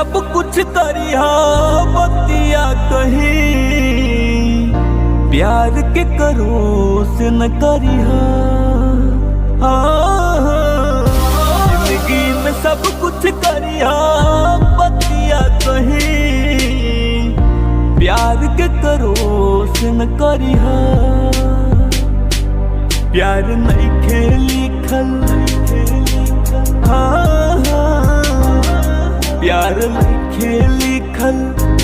सब कुछ करिहा बतिया कहीं, प्यार के करो से न करिहा। जिंदगी में सब कुछ करिहा बतिया कहीं, प्यार के करो से न करिहा। प्यार नहीं खेली खल, प्यार नहीं खेली खल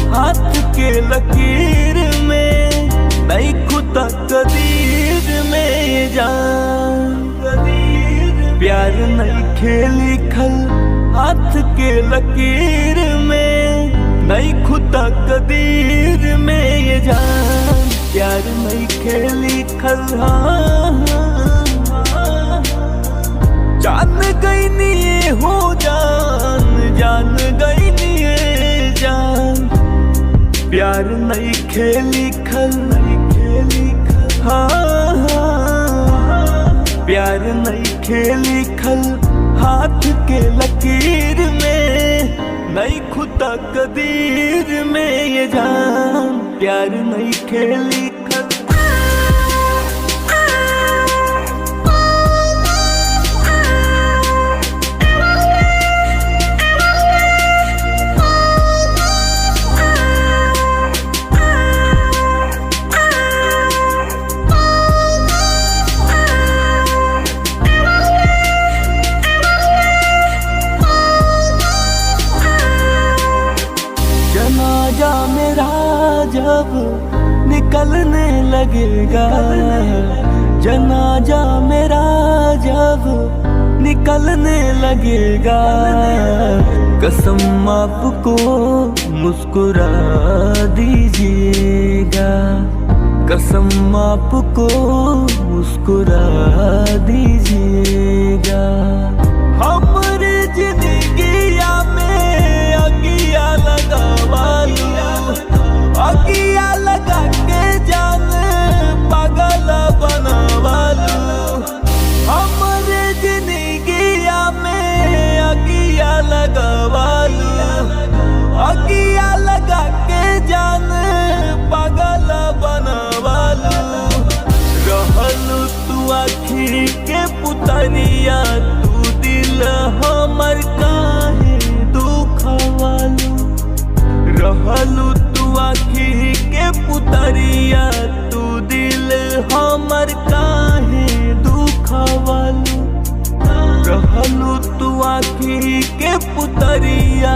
हाथ के लकीर में, नहीं खुदा कदीर में जान। प्यार नहीं खेली खल हाथ के लकीर में, नहीं खुदा कदीर में ये जान। प्यार नहीं खेली खल जान गई नी ये हो जान, जान गई नी ये जान। प्यार नहीं खेली खल, नहीं खेली खल प्यार नहीं खेली खल हाथ के लकीर में, नहीं खुदा कदीर में ये जान। प्यार नहीं खेली खल। जनाजा मेरा जब निकलने लगेगा, जनाजा मेरा जब निकलने लगेगा, कसम आपको मुस्कुरा दीजिएगा, कसम आपको मुस्कुरा दीजिएगा। हमारी जिंदगिया में अगिया लगा अगिया लगा के जान पागल बनवालू। हमरे जिंदगिया में अगिया लगवालू, अगिया लगा के जान पागल बनवालू। रहलू तू आखिर के पुतरिया, तू दिल हमर काहे दुखवालू। रहलू आखिर के पुतरिया, तू दिल हमर काहे दुखवालू। रहलू तू आखिर के पुतरिया,